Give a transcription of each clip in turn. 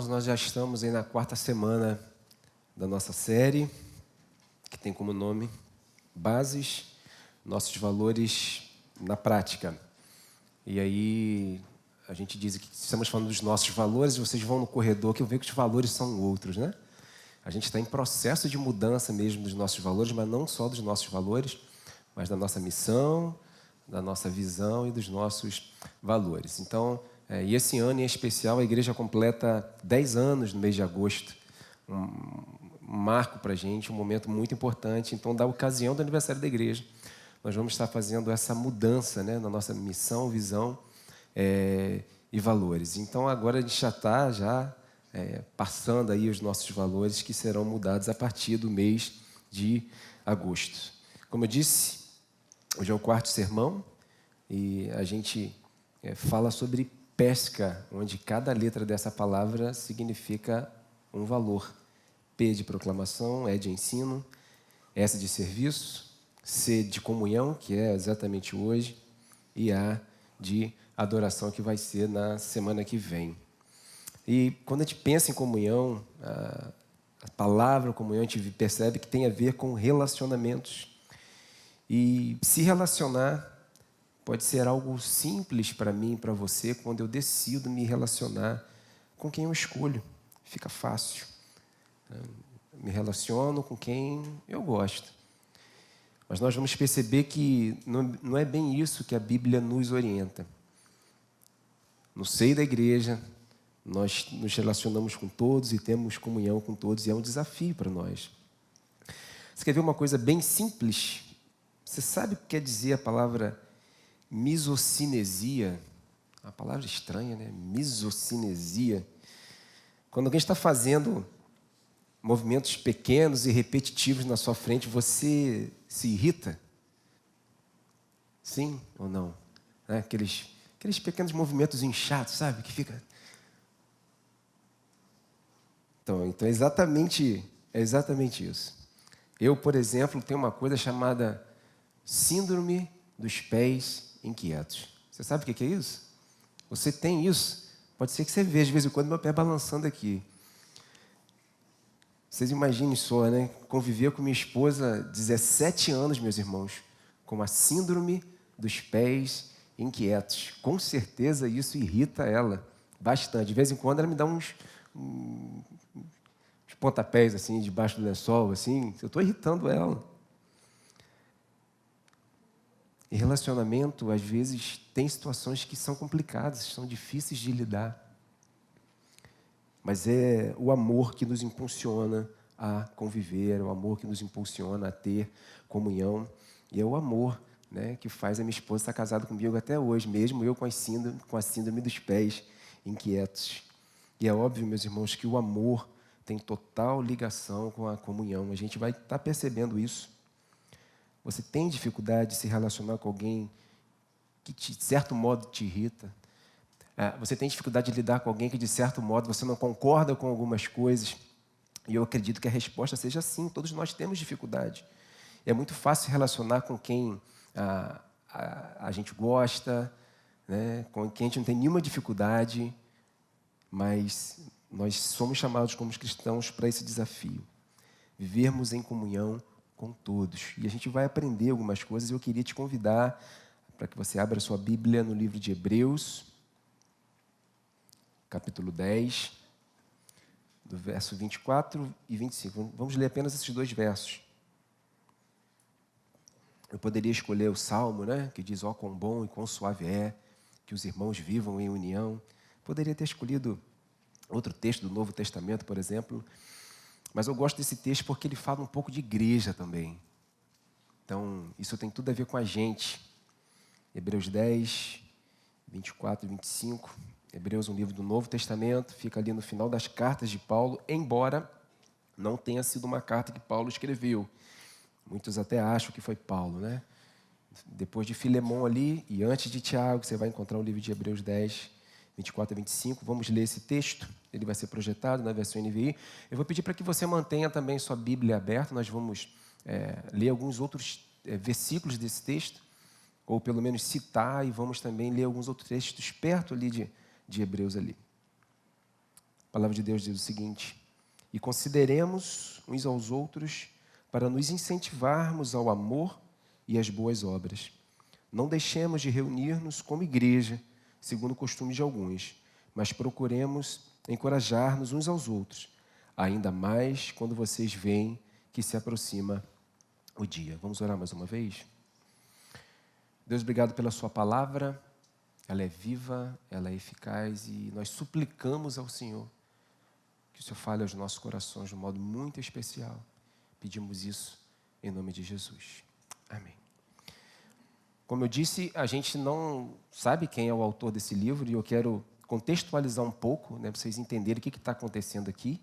Irmãos, nós já estamos aí na 4ª semana da nossa série, que tem como nome Bases, Nossos Valores na Prática. E aí a gente diz que estamos falando dos nossos valores, vocês vão no corredor que eu vejo que os valores são outros, né? A gente está em processo de mudança mesmo dos nossos valores, mas não só dos nossos valores, mas da nossa missão, da nossa visão e dos nossos valores. Então, e esse ano em especial, a igreja completa 10 anos no mês de agosto. Um marco para a gente, um momento muito importante. Então, da ocasião do aniversário da igreja, nós vamos estar fazendo essa mudança, né, na nossa missão, visão e valores. Então, agora a gente já está passando aí os nossos valores que serão mudados a partir do mês de agosto. Como eu disse, hoje é o 4º sermão e a gente fala sobre pesca, onde cada letra dessa palavra significa um valor. P de proclamação, E de ensino, S de serviço, C de comunhão, que é exatamente hoje, e A de adoração, que vai ser na semana que vem. E quando a gente pensa em comunhão, a palavra comunhão, a gente percebe que tem a ver com relacionamentos. E se relacionar pode ser algo simples para mim e para você quando eu decido me relacionar com quem eu escolho. Fica fácil. Me relaciono com quem eu gosto. Mas nós vamos perceber que não é bem isso que a Bíblia nos orienta. No seio da igreja, nós nos relacionamos com todos e temos comunhão com todos, e é um desafio para nós. Você quer ver uma coisa bem simples? Você sabe o que quer dizer a palavra misocinesia? Uma palavra estranha, né? Misocinesia. Quando alguém está fazendo movimentos pequenos e repetitivos na sua frente, você se irrita? Sim ou não? Aqueles pequenos movimentos inchados, sabe? Que fica... Então é exatamente isso. Eu, por exemplo, tenho uma coisa chamada síndrome dos pés inquietos. Você sabe o que é isso? Você tem isso? Pode ser que você veja de vez em quando meu pé balançando aqui. Vocês imaginem só, né? Conviver com minha esposa 17 anos, meus irmãos, com a síndrome dos pés inquietos. Com certeza isso irrita ela bastante. De vez em quando ela me dá uns pontapés assim, debaixo do lençol, assim. Eu estou irritando ela. E relacionamento, às vezes, tem situações que são complicadas, são difíceis de lidar. Mas é o amor que nos impulsiona a conviver, é o amor que nos impulsiona a ter comunhão. E é o amor, né, que faz a minha esposa estar casada comigo até hoje, mesmo eu com a síndrome dos pés inquietos. E é óbvio, meus irmãos, que o amor tem total ligação com a comunhão. A gente vai estar percebendo isso. Você tem dificuldade de se relacionar com alguém que, de certo modo, te irrita? Você tem dificuldade de lidar com alguém que, de certo modo, você não concorda com algumas coisas? E eu acredito que a resposta seja sim. Todos nós temos dificuldade. É muito fácil se relacionar com quem a gente gosta, né? Com quem a gente não tem nenhuma dificuldade, mas nós somos chamados como cristãos para esse desafio. Vivermos em comunhão com todos. E a gente vai aprender algumas coisas. Eu queria te convidar para que você abra sua Bíblia no livro de Hebreus, capítulo 10, do verso 24 e 25. Vamos ler apenas esses 2 versos. Eu poderia escolher o Salmo, né, que diz, ó, quão bom e quão suave é que os irmãos vivam em união. Poderia ter escolhido outro texto do Novo Testamento, por exemplo. Mas eu gosto desse texto porque ele fala um pouco de igreja também. Então, isso tem tudo a ver com a gente. Hebreus 10, 24 e 25. Hebreus, um livro do Novo Testamento, fica ali no final das cartas de Paulo, embora não tenha sido uma carta que Paulo escreveu. Muitos até acham que foi Paulo, né? Depois de Filemão ali e antes de Tiago, você vai encontrar o livro de Hebreus 10, 24 a 25. Vamos ler esse texto. Ele vai ser projetado na versão NVI. Eu vou pedir para que você mantenha também sua Bíblia aberta. Nós vamos ler alguns outros versículos desse texto, ou pelo menos citar, e vamos também ler alguns outros textos perto ali de Hebreus ali. A palavra de Deus diz o seguinte: e consideremos uns aos outros para nos incentivarmos ao amor e às boas obras. Não deixemos de reunir-nos como igreja, segundo o costume de alguns, mas procuremos encorajar-nos uns aos outros, ainda mais quando vocês veem que se aproxima o dia. Vamos orar mais uma vez? Deus, obrigado pela sua palavra. Ela é viva, ela é eficaz e nós suplicamos ao Senhor que o Senhor fale aos nossos corações de um modo muito especial. Pedimos isso em nome de Jesus. Amém. Como eu disse, a gente não sabe quem é o autor desse livro e eu quero contextualizar um pouco, para vocês entenderem o que está acontecendo aqui.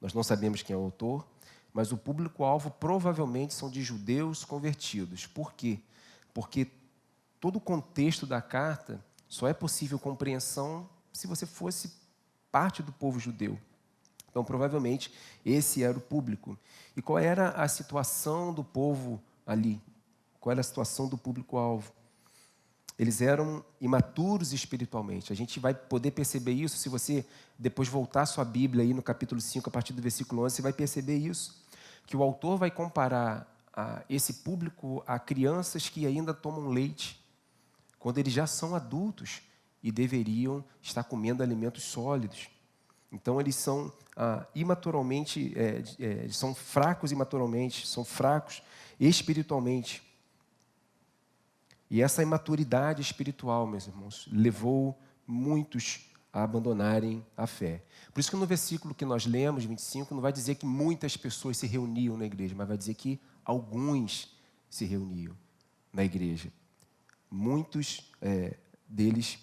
Nós não sabemos quem é o autor, mas o público-alvo provavelmente são de judeus convertidos. Por quê? Porque todo o contexto da carta só é possível compreensão se você fosse parte do povo judeu. Então, provavelmente, esse era o público. E qual era a situação do povo ali? Qual era a situação do público-alvo? Eles eram imaturos espiritualmente. A gente vai poder perceber isso se você depois voltar a sua Bíblia aí no capítulo 5, a partir do versículo 11, você vai perceber isso. Que o autor vai comparar esse público a crianças que ainda tomam leite, quando eles já são adultos e deveriam estar comendo alimentos sólidos. Então, eles são imaturalmente, eles são fracos imaturalmente, são fracos espiritualmente. E essa imaturidade espiritual, meus irmãos, levou muitos a abandonarem a fé. Por isso que no versículo que nós lemos, 25, não vai dizer que muitas pessoas se reuniam na igreja, mas vai dizer que alguns se reuniam na igreja. Muitos deles,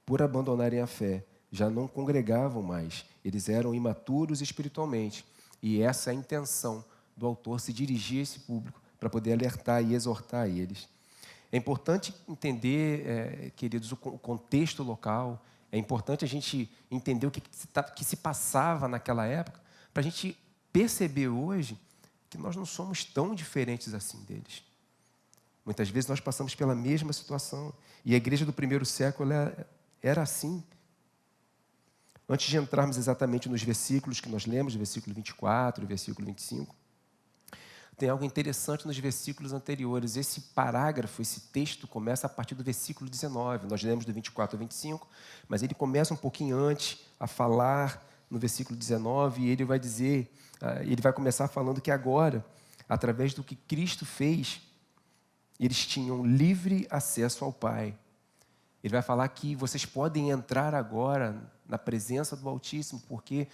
por abandonarem a fé, já não congregavam mais. Eles eram imaturos espiritualmente. E essa é a intenção do autor, se dirigir a esse público para poder alertar e exortar eles. É importante entender, queridos, o contexto local. É importante a gente entender o que se passava naquela época, para a gente perceber hoje que nós não somos tão diferentes assim deles. Muitas vezes nós passamos pela mesma situação. E a igreja do primeiro século era assim. Antes de entrarmos exatamente nos versículos que nós lemos, o versículo 24, o versículo 25, tem algo interessante nos versículos anteriores. Esse parágrafo, esse texto começa a partir do versículo 19. Nós lemos do 24 ao 25, mas ele começa um pouquinho antes a falar no versículo 19 e ele vai dizer, ele vai começar falando que agora, através do que Cristo fez, eles tinham livre acesso ao Pai. Ele vai falar que vocês podem entrar agora na presença do Altíssimo, porque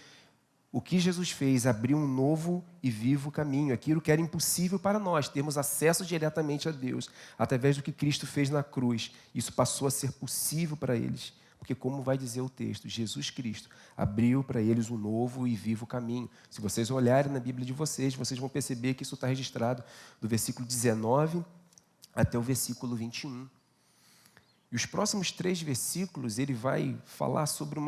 o que Jesus fez abriu um novo e vivo caminho, aquilo que era impossível para nós, termos acesso diretamente a Deus, através do que Cristo fez na cruz. Isso passou a ser possível para eles, porque como vai dizer o texto, Jesus Cristo abriu para eles um novo e vivo caminho. Se vocês olharem na Bíblia de vocês vão perceber que isso está registrado do versículo 19 até o versículo 21. E os próximos 3 versículos, ele vai falar sobre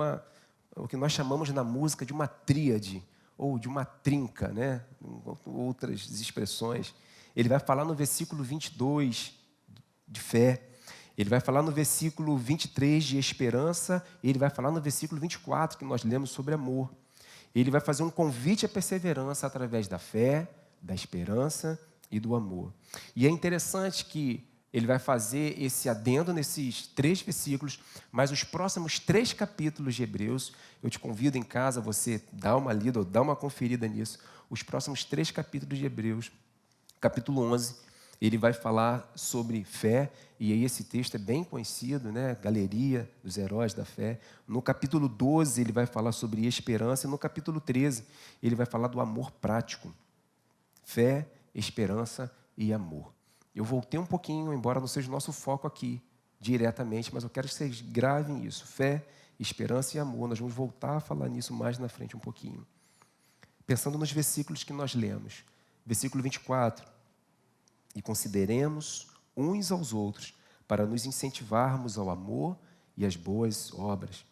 o que nós chamamos na música de uma tríade, ou de uma trinca, né? Outras expressões. Ele vai falar no versículo 22 de fé, ele vai falar no versículo 23 de esperança, e ele vai falar no versículo 24, que nós lemos sobre amor. Ele vai fazer um convite à perseverança através da fé, da esperança e do amor. E é interessante que ele vai fazer esse adendo nesses 3 versículos, mas os próximos 3 capítulos de Hebreus, eu te convido em casa, você dá uma lida ou dá uma conferida nisso. Os próximos 3 capítulos de Hebreus, capítulo 11, ele vai falar sobre fé, e aí esse texto é bem conhecido, né? Galeria dos heróis da fé. No capítulo 12, ele vai falar sobre esperança, e no capítulo 13, ele vai falar do amor prático. Fé, esperança e amor. Eu voltei um pouquinho, embora não seja o nosso foco aqui diretamente, mas eu quero que vocês gravem isso. Fé, esperança e amor. Nós vamos voltar a falar nisso mais na frente um pouquinho. Pensando nos versículos que nós lemos. Versículo 24. E consideremos uns aos outros para nos incentivarmos ao amor e às boas obras.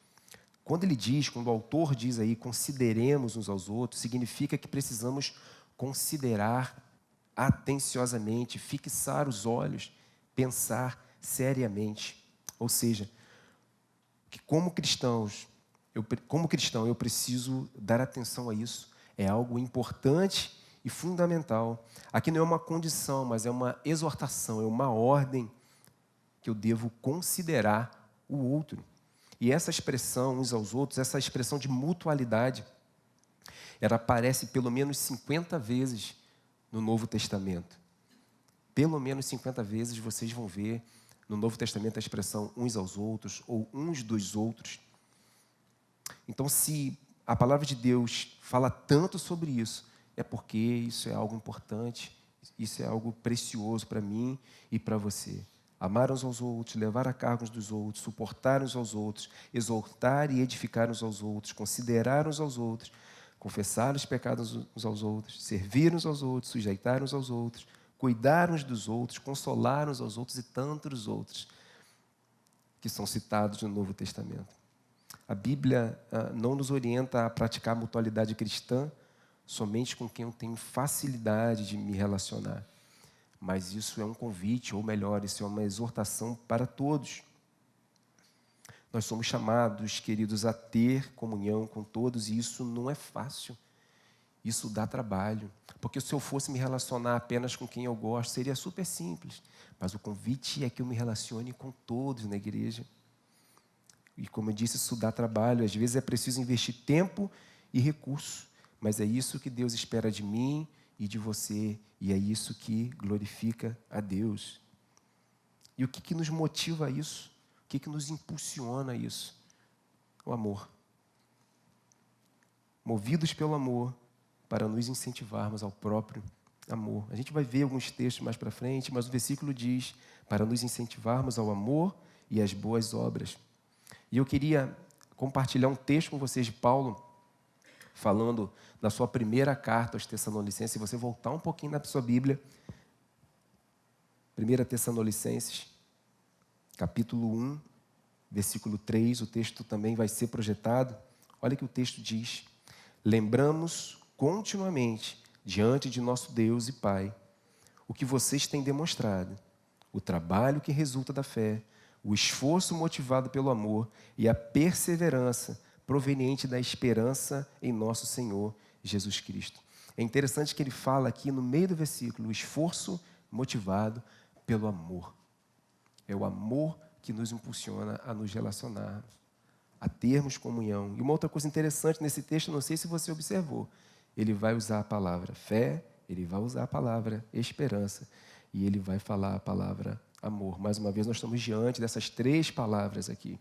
Quando o autor diz aí, consideremos uns aos outros, significa que precisamos considerar atenciosamente, fixar os olhos, pensar seriamente. Ou seja, que como cristãos, como cristão, eu preciso dar atenção a isso. É algo importante e fundamental. Aqui não é uma condição, mas é uma exortação, é uma ordem que eu devo considerar o outro. E essa expressão uns aos outros, essa expressão de mutualidade, ela aparece pelo menos 50 vezes no Novo Testamento. Pelo menos 50 vezes vocês vão ver no Novo Testamento a expressão uns aos outros ou uns dos outros. Então, se a palavra de Deus fala tanto sobre isso, é porque isso é algo importante, isso é algo precioso para mim e para você. Amar uns aos outros, levar a cargo uns dos outros, suportar uns aos outros, exortar e edificar uns aos outros, considerar uns aos outros, confessar os pecados uns aos outros, servir uns aos outros, sujeitar uns aos outros, cuidar uns dos outros, consolar uns aos outros e tantos outros que são citados no Novo Testamento. A Bíblia não nos orienta a praticar a mutualidade cristã somente com quem eu tenho facilidade de me relacionar. Mas isso é um convite, ou melhor, isso é uma exortação para todos. Nós somos chamados, queridos, a ter comunhão com todos, e isso não é fácil. Isso dá trabalho. Porque se eu fosse me relacionar apenas com quem eu gosto, seria super simples. Mas o convite é que eu me relacione com todos na igreja. E como eu disse, isso dá trabalho. Às vezes é preciso investir tempo e recurso. Mas é isso que Deus espera de mim e de você. E é isso que glorifica a Deus. E o que nos motiva a isso? O que nos impulsiona a isso? O amor. Movidos pelo amor, para nos incentivarmos ao próprio amor. A gente vai ver alguns textos mais para frente, mas o versículo diz, para nos incentivarmos ao amor e às boas obras. E eu queria compartilhar um texto com vocês de Paulo, falando da sua primeira carta aos Tessalonicenses. Se você voltar um pouquinho na sua Bíblia, 1 Tessalonicenses, capítulo 1, versículo 3, o texto também vai ser projetado. Olha o que o texto diz. Lembramos continuamente, diante de nosso Deus e Pai, o que vocês têm demonstrado, o trabalho que resulta da fé, o esforço motivado pelo amor e a perseverança proveniente da esperança em nosso Senhor Jesus Cristo. É interessante que ele fala aqui no meio do versículo, o esforço motivado pelo amor. É o amor que nos impulsiona a nos relacionar, a termos comunhão. E uma outra coisa interessante nesse texto, não sei se você observou, ele vai usar a palavra fé, ele vai usar a palavra esperança e ele vai falar a palavra amor. Mais uma vez, nós estamos diante dessas três palavras aqui.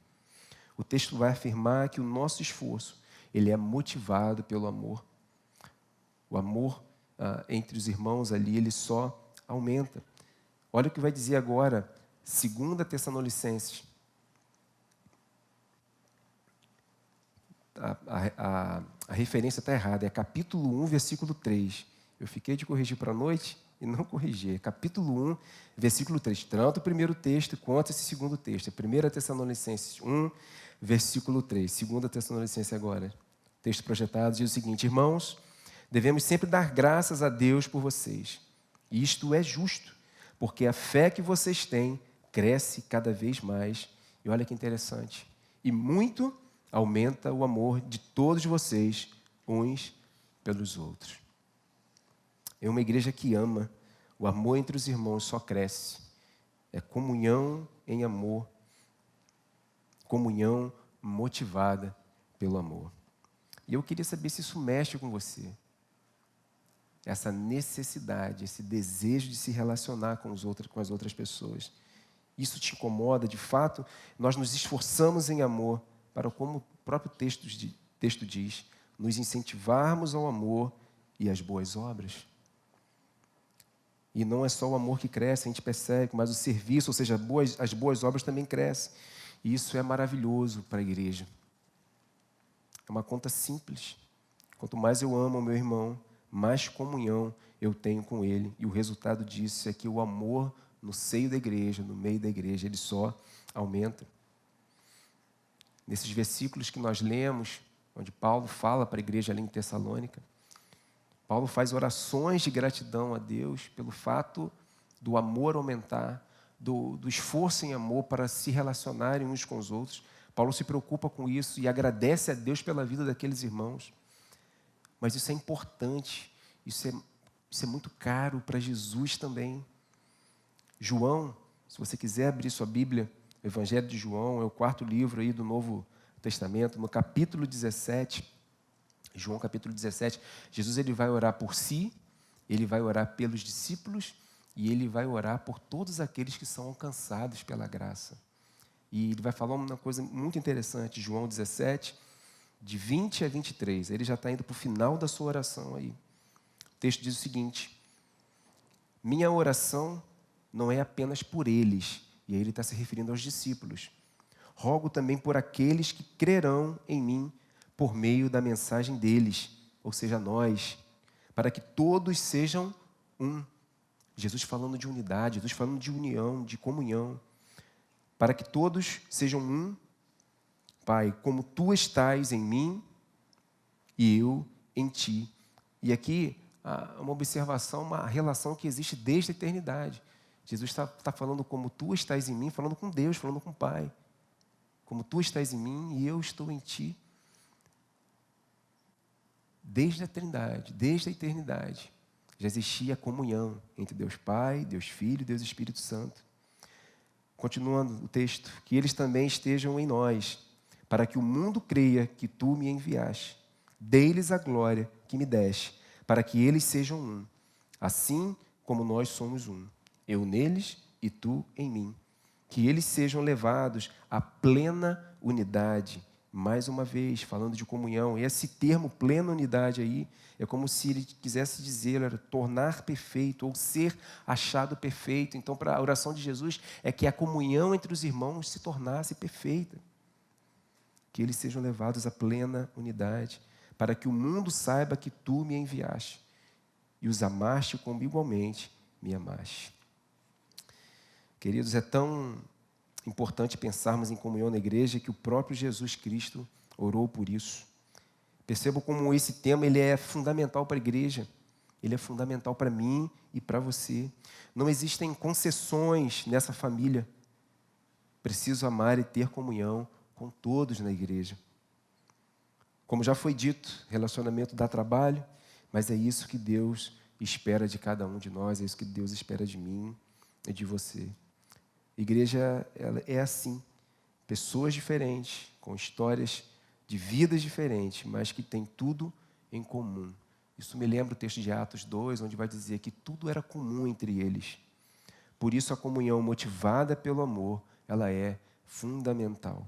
O texto vai afirmar que o nosso esforço, ele é motivado pelo amor. O amor entre os irmãos ali, ele só aumenta. Olha o que vai dizer agora, 2 Tessalonicenses. A referência está errada, é capítulo 1, versículo 3. Eu fiquei de corrigir para a noite e não corrigi. É capítulo 1, versículo 3. Tanto o primeiro texto quanto esse segundo texto. É 1 Tessalonicenses 1, versículo 3. 2 Tessalonicenses agora. O texto projetado diz o seguinte: irmãos, devemos sempre dar graças a Deus por vocês. E isto é justo, porque a fé que vocês têm cresce cada vez mais. E olha que interessante. E muito aumenta o amor de todos vocês, uns pelos outros. É uma igreja que ama. O amor entre os irmãos só cresce. É comunhão em amor. Comunhão motivada pelo amor. E eu queria saber se isso mexe com você. Essa necessidade, esse desejo de se relacionar com as outras pessoas. Isso te incomoda? De fato, nós nos esforçamos em amor para, como o próprio texto diz, nos incentivarmos ao amor e às boas obras. E não é só o amor que cresce, a gente percebe, mas o serviço, ou seja, as boas obras também crescem. E isso é maravilhoso para a igreja. É uma conta simples. Quanto mais eu amo o meu irmão, mais comunhão eu tenho com ele. E o resultado disso é que o amor no seio da igreja, no meio da igreja, ele só aumenta. Nesses versículos que nós lemos, onde Paulo fala para a igreja ali em Tessalônica, Paulo faz orações de gratidão a Deus pelo fato do amor aumentar, do esforço em amor para se relacionarem uns com os outros, Paulo se preocupa com isso e agradece a Deus pela vida daqueles irmãos. Mas isso é importante, isso é muito caro para Jesus também. João, se você quiser abrir sua Bíblia, o Evangelho de João, é o 4º livro aí do Novo Testamento, no capítulo 17, João capítulo 17, Jesus ele vai orar por si, ele vai orar pelos discípulos e ele vai orar por todos aqueles que são alcançados pela graça. E ele vai falar uma coisa muito interessante, João 17, de 20 a 23. Ele já está indo para o final da sua oração aí. O texto diz o seguinte: minha oração não é apenas por eles, e aí ele está se referindo aos discípulos. Rogo também por aqueles que crerão em mim por meio da mensagem deles, ou seja, nós, para que todos sejam um. Jesus falando de unidade, Jesus falando de união, de comunhão. Para que todos sejam um, Pai, como tu estás em mim e eu em ti. E aqui, uma observação, uma relação que existe desde a eternidade. Jesus está falando como tu estás em mim, falando com Deus, falando com o Pai. Como tu estás em mim e eu estou em ti. Desde a Trindade, desde a eternidade, já existia comunhão entre Deus Pai, Deus Filho e Deus Espírito Santo. Continuando o texto, que eles também estejam em nós, para que o mundo creia que tu me enviaste. Dê-lhes a glória que me deste, para que eles sejam um, assim como nós somos um. Eu neles e tu em mim. Que eles sejam levados à plena unidade. Mais uma vez, falando de comunhão, esse termo plena unidade aí, é como se ele quisesse dizer, era tornar perfeito, ou ser achado perfeito. Então, para a oração de Jesus, é que a comunhão entre os irmãos se tornasse perfeita. Que eles sejam levados à plena unidade, para que o mundo saiba que tu me enviaste, e os amaste como igualmente me amaste. Queridos, é tão importante pensarmos em comunhão na igreja que o próprio Jesus Cristo orou por isso. Percebam como esse tema ele é fundamental para a igreja, ele é fundamental para mim e para você. Não existem concessões nessa família. Preciso amar e ter comunhão com todos na igreja. Como já foi dito, relacionamento dá trabalho, mas é isso que Deus espera de cada um de nós, é isso que Deus espera de mim e de você. Igreja ela é assim, pessoas diferentes, com histórias de vidas diferentes, mas que têm tudo em comum. Isso me lembra o texto de Atos 2, onde vai dizer que tudo era comum entre eles. Por isso a comunhão motivada pelo amor, ela é fundamental.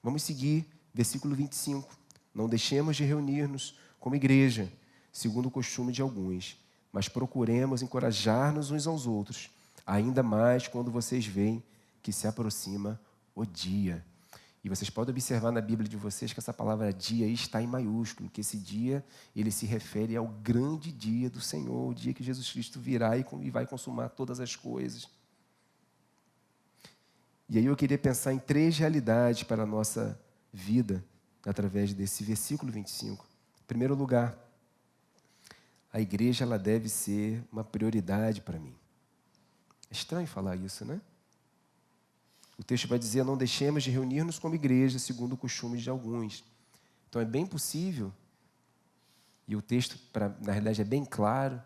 Vamos seguir, versículo 25. Não deixemos de reunir-nos como igreja, segundo o costume de alguns, mas procuremos encorajar-nos uns aos outros, ainda mais quando vocês veem que se aproxima o dia. E vocês podem observar na Bíblia de vocês que essa palavra dia aí está em maiúsculo, que esse dia ele se refere ao grande dia do Senhor, o dia que Jesus Cristo virá e vai consumar todas as coisas. E aí eu queria pensar em 3 realidades para a nossa vida, através desse versículo 25. Em primeiro lugar, a igreja ela deve ser uma prioridade para mim. É estranho falar isso, né? O texto vai dizer, não deixemos de reunir-nos como igreja, segundo o costume de alguns. Então é bem possível, e o texto, na realidade, é bem claro,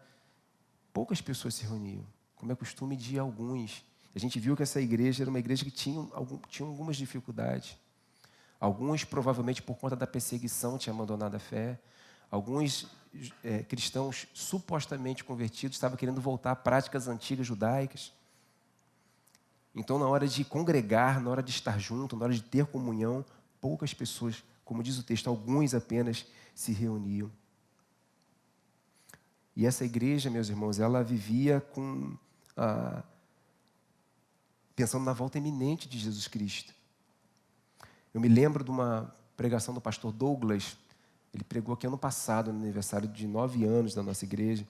poucas pessoas se reuniam, como é costume de alguns. A gente viu que essa igreja era uma igreja que tinha algumas dificuldades. Alguns, provavelmente, por conta da perseguição, tinham abandonado a fé. Alguns cristãos supostamente convertidos estavam querendo voltar a práticas antigas judaicas. Então, na hora de congregar, na hora de estar junto, na hora de ter comunhão, poucas pessoas, como diz o texto, alguns apenas se reuniam. E essa igreja, meus irmãos, ela vivia pensando na volta iminente de Jesus Cristo. Eu me lembro de uma pregação do pastor Douglas. Ele pregou aqui ano passado, no aniversário de 9 anos da nossa igreja.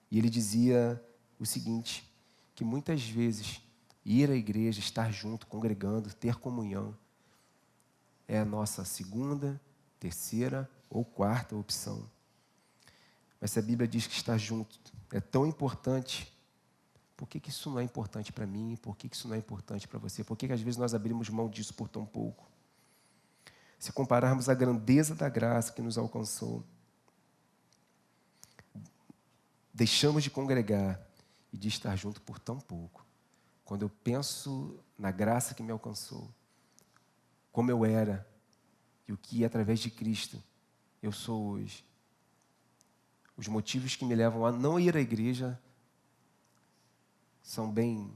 E ele dizia o seguinte, que muitas vezes ir à igreja, estar junto, congregando, ter comunhão, é a nossa segunda, terceira ou quarta opção. Mas se a Bíblia diz que estar junto é tão importante, por que isso não é importante para mim? Por que isso não é importante para você? Por que às vezes nós abrimos mão disso por tão pouco? se compararmos a grandeza da graça que nos alcançou, deixamos de congregar e de estar junto por tão pouco. Quando eu penso na graça que me alcançou, como eu era e o que, através de Cristo, eu sou hoje, os motivos que me levam a não ir à igreja são bem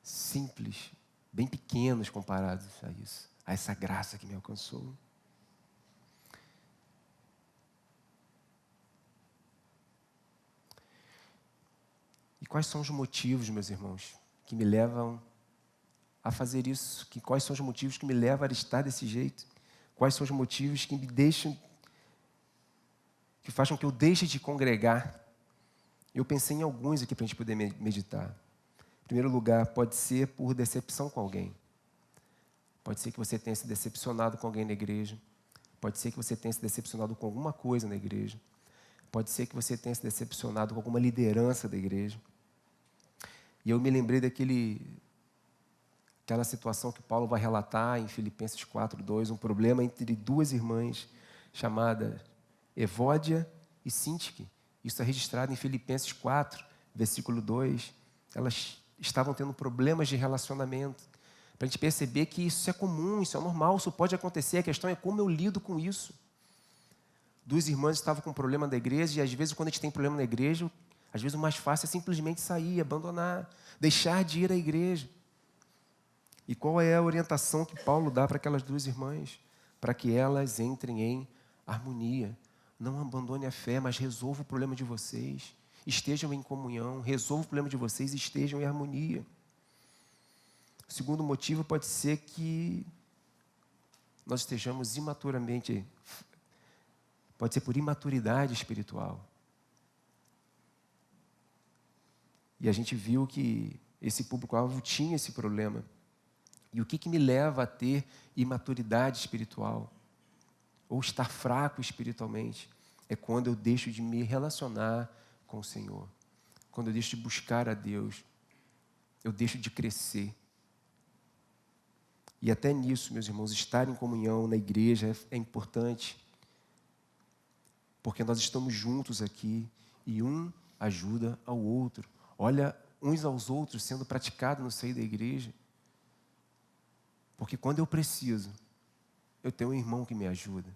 simples, bem pequenos comparados a isso, a essa graça que me alcançou. E quais são os motivos, meus irmãos, que me levam a fazer isso? Quais são os motivos que me levam a estar desse jeito? Quais são os motivos que me deixam, que fazem com que eu deixe de congregar? Eu pensei em alguns aqui para a gente poder meditar. Em primeiro lugar, pode ser por decepção com alguém. Pode ser que você tenha se decepcionado com alguém na igreja. Pode ser que você tenha se decepcionado com alguma coisa na igreja. Pode ser que você tenha se decepcionado com alguma liderança da igreja. E eu me lembrei daquela situação que Paulo vai relatar em Filipenses 4:2, um problema entre duas irmãs chamadas Evódia e Sintique. Isso é registrado em Filipenses 4, versículo 2. Elas estavam tendo problemas de relacionamento. Para a gente perceber que isso é comum, isso é normal, isso pode acontecer. A questão é como eu lido com isso. Duas irmãs estavam com problema da igreja, e às vezes quando a gente tem problema na igreja, às vezes o mais fácil é simplesmente sair, abandonar, deixar de ir à igreja. E qual é a orientação que Paulo dá para aquelas duas irmãs? Para que elas entrem em harmonia. Não abandone a fé, mas resolva o problema de vocês. Estejam em comunhão, resolva o problema de vocês e estejam em harmonia. O segundo motivo pode ser que nós estejamos imaturamente, pode ser por imaturidade espiritual. E a gente viu que esse público-alvo tinha esse problema. E o que me leva a ter imaturidade espiritual? Ou estar fraco espiritualmente? É quando eu deixo de me relacionar com o Senhor. Quando eu deixo de buscar a Deus. Eu deixo de crescer. E até nisso, meus irmãos, estar em comunhão na igreja é importante. Porque nós estamos juntos aqui e um ajuda ao outro. Olha uns aos outros sendo praticado no seio da igreja. Porque quando eu preciso, eu tenho um irmão que me ajuda.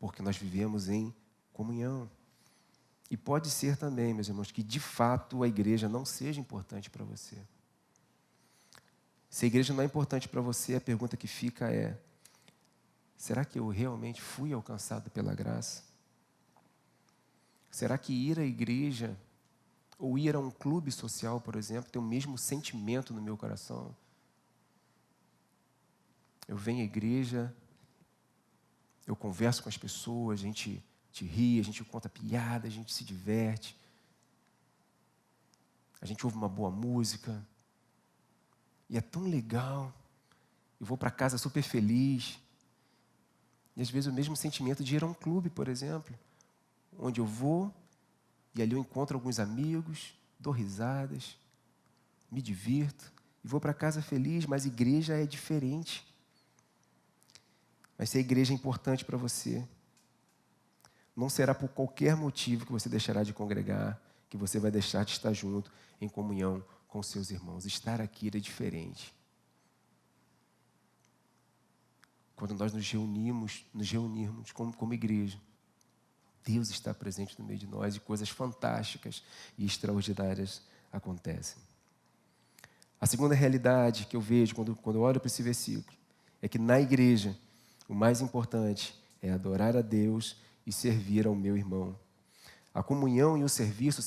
Porque nós vivemos em comunhão. E pode ser também, meus irmãos, que de fato a igreja não seja importante para você. Se a igreja não é importante para você, a pergunta que fica é: será que eu realmente fui alcançado pela graça? Será que ir à igreja ou ir a um clube social, por exemplo, tem o mesmo sentimento no meu coração? Eu venho à igreja, eu converso com as pessoas, a gente ri, a gente conta piada, a gente se diverte, a gente ouve uma boa música, e é tão legal. Eu vou para casa super feliz. E às vezes o mesmo sentimento de ir a um clube, por exemplo, onde eu vou e ali eu encontro alguns amigos, dou risadas, me divirto e vou para casa feliz, mas igreja é diferente. Mas se a igreja é importante para você, não será por qualquer motivo que você deixará de congregar, que você vai deixar de estar junto em comunhão com seus irmãos. Estar aqui é diferente. Quando nós nos reunirmos como igreja, Deus está presente no meio de nós e coisas fantásticas e extraordinárias acontecem. A segunda realidade que eu vejo quando eu olho para esse versículo é que na igreja o mais importante é adorar a Deus e servir ao meu irmão. A comunhão e o serviço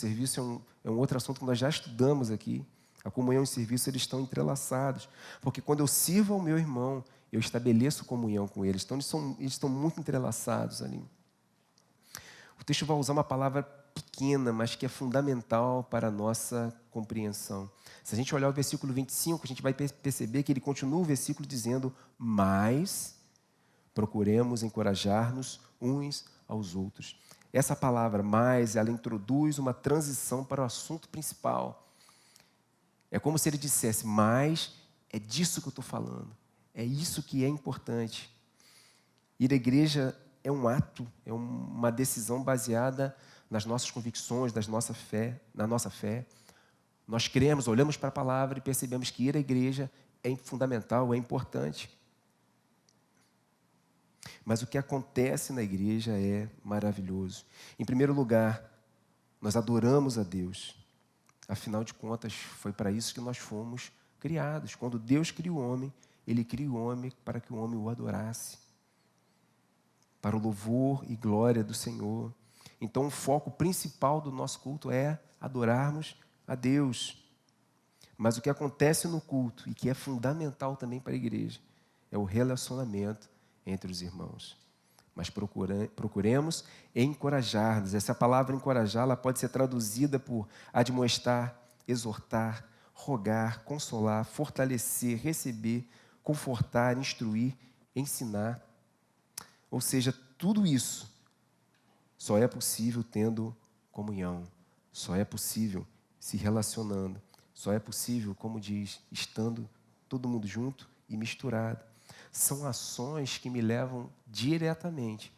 é um outro assunto que nós já estudamos aqui. A comunhão e o serviço, eles estão entrelaçados. Porque quando eu sirvo ao meu irmão, eu estabeleço comunhão com eles. Então, eles estão muito entrelaçados ali. O texto vai usar uma palavra pequena, mas que é fundamental para a nossa compreensão. Se a gente olhar o versículo 25, a gente vai perceber que ele continua o versículo dizendo: mas procuremos encorajar-nos uns aos outros. Essa palavra mais, ela introduz uma transição para o assunto principal. É como se ele dissesse: mas é disso que eu estou falando. É isso que é importante. Ir à igreja é um ato, é uma decisão baseada nas nossas convicções, na nossa fé. Nós cremos, olhamos para a palavra e percebemos que ir à igreja é fundamental, é importante. Mas o que acontece na igreja é maravilhoso. Em primeiro lugar, nós adoramos a Deus. Afinal de contas, foi para isso que nós fomos criados. Quando Deus cria o homem, Ele cria o homem para que o homem o adorasse, para o louvor e glória do Senhor. Então, o foco principal do nosso culto é adorarmos a Deus. Mas o que acontece no culto, e que é fundamental também para a igreja, é o relacionamento entre os irmãos. Mas procuremos encorajar-nos. Essa palavra encorajar, ela pode ser traduzida por admoestar, exortar, rogar, consolar, fortalecer, receber, confortar, instruir, ensinar. Ou seja, tudo isso só é possível tendo comunhão, só é possível se relacionando, só é possível, como diz, estando todo mundo junto e misturado. São ações que me levam diretamente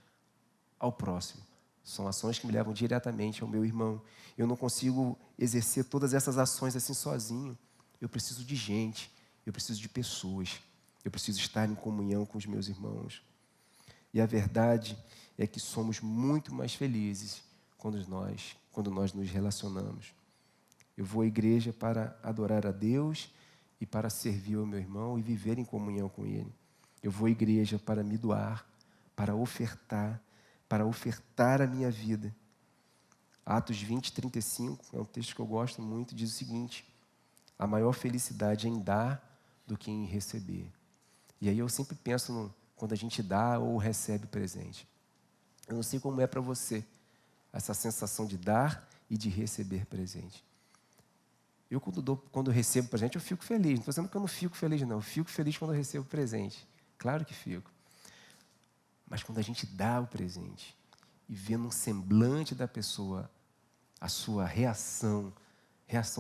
ao próximo. São ações que me levam diretamente ao meu irmão. Eu não consigo exercer todas essas ações assim sozinho. Eu preciso de gente, eu preciso de pessoas. Eu preciso estar em comunhão com os meus irmãos. E a verdade é que somos muito mais felizes quando nós nos relacionamos. Eu vou à igreja para adorar a Deus e para servir ao meu irmão e viver em comunhão com ele. Eu vou à igreja para me doar, para ofertar a minha vida. Atos 20, 35, é um texto que eu gosto muito, diz o seguinte: a maior felicidade é em dar do que em receber. E aí eu sempre penso quando a gente dá ou recebe presente. Eu não sei como é para você essa sensação de dar e de receber presente. Eu, quando recebo presente, eu fico feliz. Não estou dizendo que eu não fico feliz, não. Eu fico feliz quando eu recebo presente. Claro que fico. Mas quando a gente dá o presente e vê no semblante da pessoa a sua reação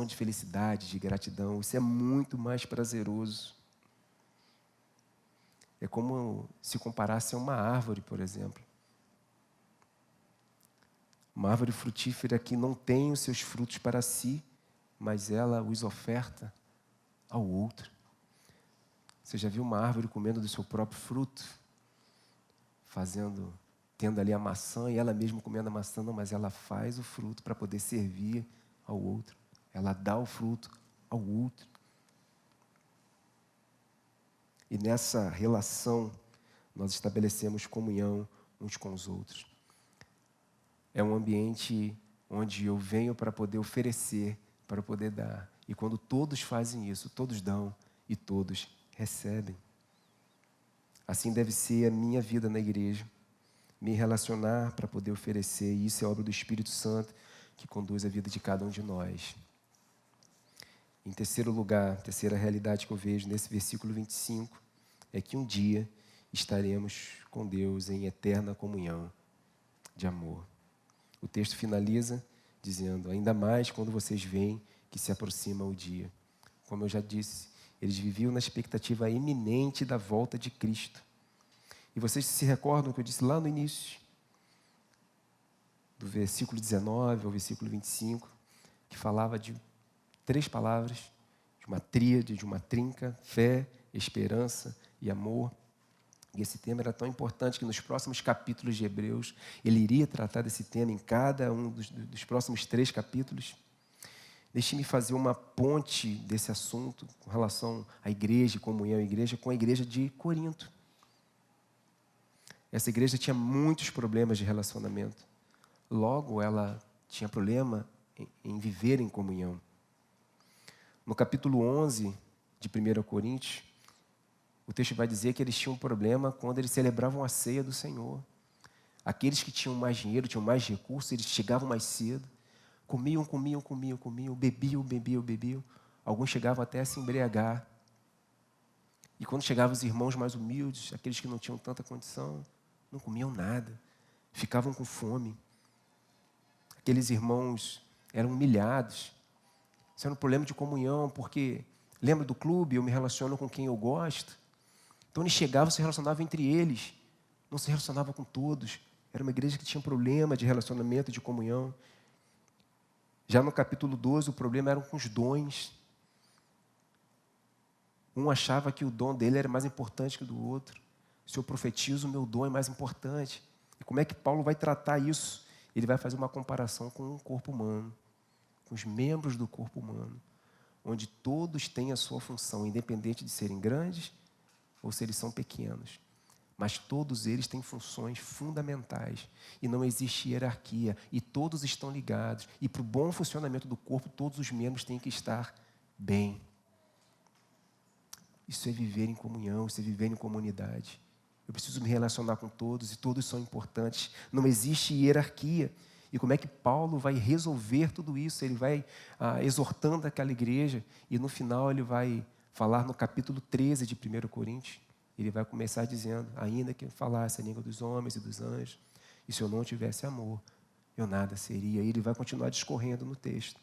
de felicidade, de gratidão, isso é muito mais prazeroso. É como se comparasse a uma árvore, por exemplo. Uma árvore frutífera que não tem os seus frutos para si, mas ela os oferta ao outro. Você já viu uma árvore comendo do seu próprio fruto? Tendo ali a maçã e ela mesma comendo a maçã, não, mas ela faz o fruto para poder servir ao outro. Ela dá o fruto ao outro. E nessa relação, nós estabelecemos comunhão uns com os outros. É um ambiente onde eu venho para poder oferecer, para poder dar. E quando todos fazem isso, todos dão e todos recebem. Assim deve ser a minha vida na igreja. Me relacionar para poder oferecer. E isso é obra do Espírito Santo que conduz a vida de cada um de nós. Em terceiro lugar, a terceira realidade que eu vejo nesse versículo 25 é que um dia estaremos com Deus em eterna comunhão de amor. O texto finaliza dizendo: ainda mais quando vocês veem que se aproxima o dia. Como eu já disse, eles viviam na expectativa iminente da volta de Cristo. E vocês se recordam que eu disse lá no início, do versículo 19 ao versículo 25, que falava de 3 palavras, de uma tríade, de uma trinca: fé, esperança e amor. E esse tema era tão importante que nos próximos capítulos de Hebreus, ele iria tratar desse tema em cada um dos próximos 3 capítulos. Deixe-me fazer uma ponte desse assunto com relação à igreja, comunhão à igreja, com a igreja de Corinto. Essa igreja tinha muitos problemas de relacionamento. Logo, ela tinha problema em viver em comunhão. No capítulo 11 de 1 Coríntios, o texto vai dizer que eles tinham um problema quando eles celebravam a ceia do Senhor. Aqueles que tinham mais dinheiro, tinham mais recursos, eles chegavam mais cedo, comiam, bebiam. Alguns chegavam até a se embriagar. E quando chegavam os irmãos mais humildes, aqueles que não tinham tanta condição, não comiam nada, ficavam com fome. Aqueles irmãos eram humilhados. Isso era um problema de comunhão, porque lembra do clube, eu me relaciono com quem eu gosto. Então eles chegavam, se relacionavam entre eles, não se relacionavam com todos. Era uma igreja que tinha problema de relacionamento, de comunhão. Já no capítulo 12, o problema era com os dons. Um achava que o dom dele era mais importante que o do outro. Se eu profetizo, o meu dom é mais importante. E como é que Paulo vai tratar isso? Ele vai fazer uma comparação com o corpo humano, com os membros do corpo humano, onde todos têm a sua função, independente de serem grandes ou se eles são pequenos. Mas todos eles têm funções fundamentais e não existe hierarquia e todos estão ligados. E para o bom funcionamento do corpo, todos os membros têm que estar bem. Isso é viver em comunhão, isso é viver em comunidade. Eu preciso me relacionar com todos e todos são importantes. Não existe hierarquia. E como é que Paulo vai resolver tudo isso? Ele vai exortando aquela igreja e no final ele vai falar no capítulo 13 de 1 Coríntios. Ele vai começar dizendo, ainda que eu falasse a língua dos homens e dos anjos, e se eu não tivesse amor, eu nada seria. E ele vai continuar discorrendo no texto.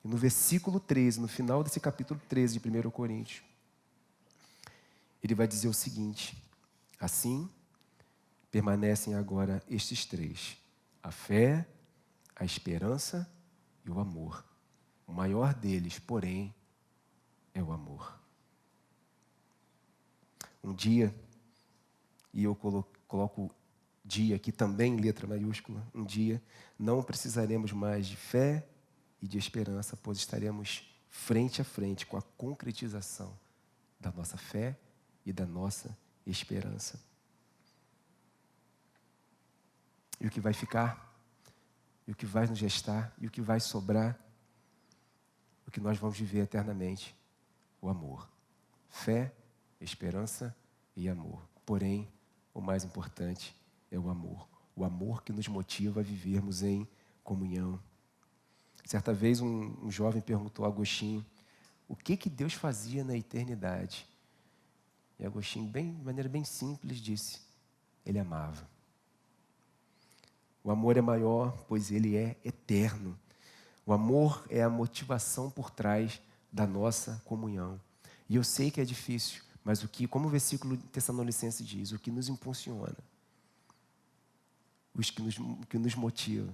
E no versículo 13, no final desse capítulo 13 de 1 Coríntios, ele vai dizer o seguinte: assim, permanecem agora estes três: a fé, a esperança e o amor. O maior deles, porém, é o amor. Um dia, e eu coloco dia aqui também em letra maiúscula, um dia não precisaremos mais de fé e de esperança, pois estaremos frente a frente com a concretização da nossa fé e da nossa esperança. E o que vai ficar, e o que vai nos gestar, e o que vai sobrar, o que nós vamos viver eternamente, o amor. Fé, esperança e amor. Porém, o mais importante é o amor. O amor que nos motiva a vivermos em comunhão. Certa vez um jovem perguntou a Agostinho o que Deus fazia na eternidade. E Agostinho, de maneira bem simples, disse: ele amava. O amor é maior, pois ele é eterno. O amor é a motivação por trás da nossa comunhão. E eu sei que é difícil, mas como o versículo Tessalonicense diz, o que nos impulsiona, o que nos motiva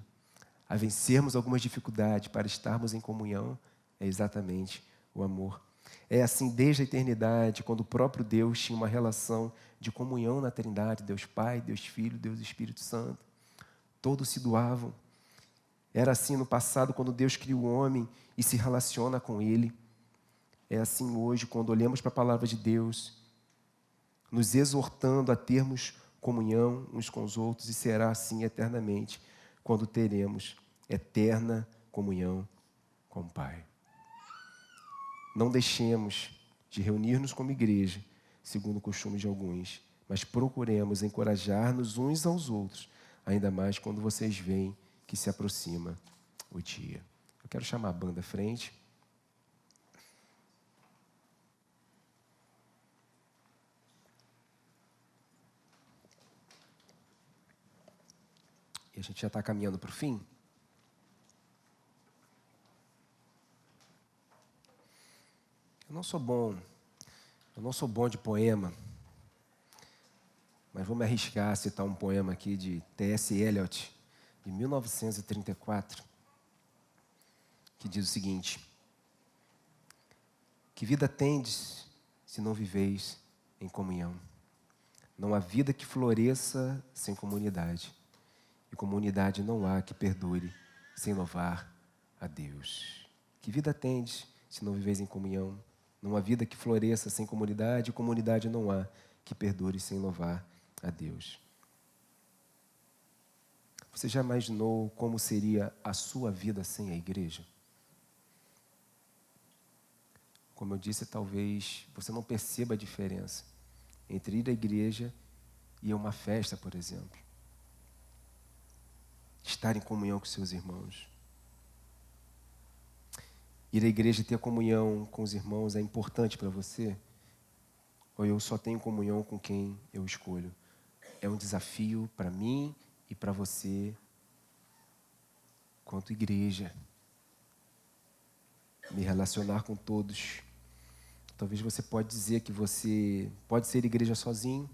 a vencermos algumas dificuldades para estarmos em comunhão é exatamente o amor. É assim desde a eternidade, quando o próprio Deus tinha uma relação de comunhão na Trindade, Deus Pai, Deus Filho, Deus Espírito Santo. Todos se doavam. Era assim no passado, quando Deus cria o homem e se relaciona com ele. É assim hoje, quando olhamos para a palavra de Deus, nos exortando a termos comunhão uns com os outros, e será assim eternamente, quando teremos eterna comunhão com o Pai. Não deixemos de reunir-nos como igreja, segundo o costume de alguns, mas procuremos encorajar-nos uns aos outros, ainda mais quando vocês veem que se aproxima o dia. Eu quero chamar a banda à frente. E a gente já está caminhando para o fim. Eu não sou bom de poema, mas vou me arriscar a citar um poema aqui de T.S. Eliot, de 1934, que diz o seguinte: que vida tendes se não viveis em comunhão? Não há vida que floresça sem comunidade, e comunidade não há que perdure sem louvar a Deus. Que vida tendes se não viveis em comunhão? Não há vida que floresça sem comunidade, e comunidade não há que perdure sem louvar a Deus. Você já imaginou como seria a sua vida sem a igreja? Como eu disse, talvez você não perceba a diferença entre ir à igreja e a uma festa, por exemplo. Estar em comunhão com seus irmãos. Ir à igreja e ter comunhão com os irmãos é importante para você? Ou eu só tenho comunhão com quem eu escolho? É um desafio para mim e para você, quanto igreja. Me relacionar com todos. Talvez você pode dizer que você pode ser igreja sozinho,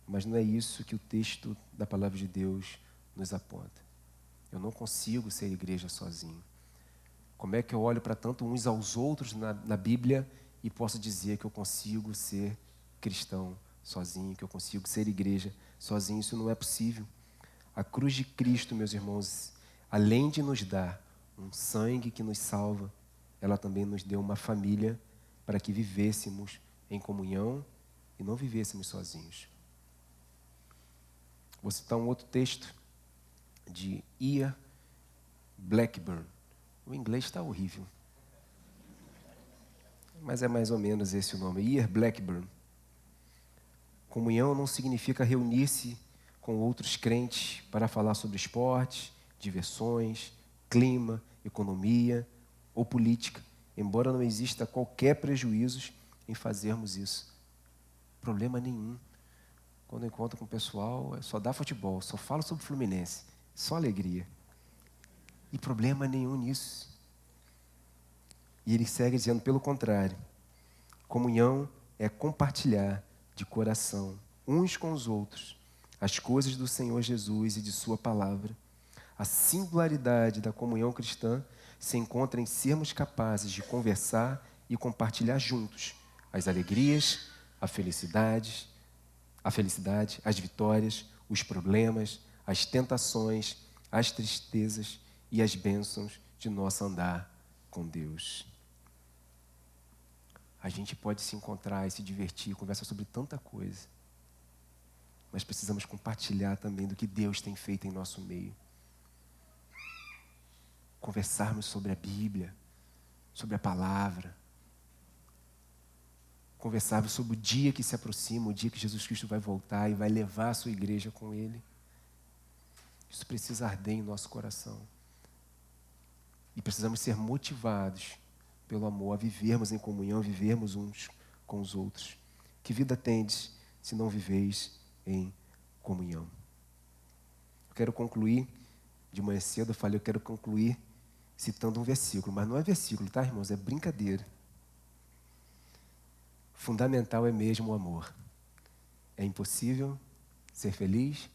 mas não é isso que o texto da palavra de Deus nos aponta. Eu não consigo ser igreja sozinho. Como é que eu olho para tanto uns aos outros na Bíblia e posso dizer que eu consigo ser cristão sozinho, que eu consigo ser igreja sozinho? Isso não é possível. A cruz de Cristo, meus irmãos, além de nos dar um sangue que nos salva, ela também nos deu uma família para que vivêssemos em comunhão e não vivêssemos sozinhos. Vou citar um outro texto de Ian Blackburn. O inglês está horrível, mas é mais ou menos esse o nome, Ian Blackburn. Comunhão não significa reunir-se com outros crentes para falar sobre esporte, diversões, clima, economia ou política, embora não exista qualquer prejuízo em fazermos isso. Problema nenhum. Quando eu encontro com o pessoal, só dá futebol, só falo sobre Fluminense, só alegria. E problema nenhum nisso. E ele segue dizendo, pelo contrário, comunhão é compartilhar de coração, uns com os outros, as coisas do Senhor Jesus e de sua palavra. A singularidade da comunhão cristã se encontra em sermos capazes de conversar e compartilhar juntos as alegrias, a felicidade, as vitórias, os problemas, as tentações, as tristezas e as bênçãos de nosso andar com Deus. A gente pode se encontrar e se divertir, conversar sobre tanta coisa, mas precisamos compartilhar também do que Deus tem feito em nosso meio. Conversarmos sobre a Bíblia, sobre a palavra, conversarmos sobre o dia que se aproxima, o dia que Jesus Cristo vai voltar e vai levar a sua igreja com Ele. Isso precisa arder em nosso coração. E precisamos ser motivados pelo amor a vivermos em comunhão, vivermos uns com os outros. Que vida tendes se não viveis em comunhão? Eu quero concluir, de manhã cedo eu falei, eu quero concluir citando um versículo, mas não é versículo, tá, irmãos? É brincadeira. Fundamental é mesmo o amor. É impossível ser feliz?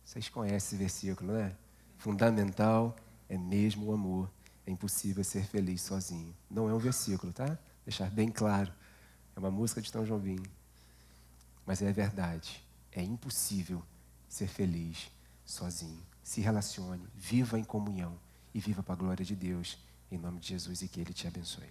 Vocês conhecem esse versículo, não é? Fundamental é mesmo o amor. É impossível ser feliz sozinho. Não é um versículo, tá? Deixar bem claro. É uma música de Tom Jobim. Mas é verdade. É impossível ser feliz sozinho. Se relacione, viva em comunhão e viva para a glória de Deus. Em nome de Jesus e que Ele te abençoe.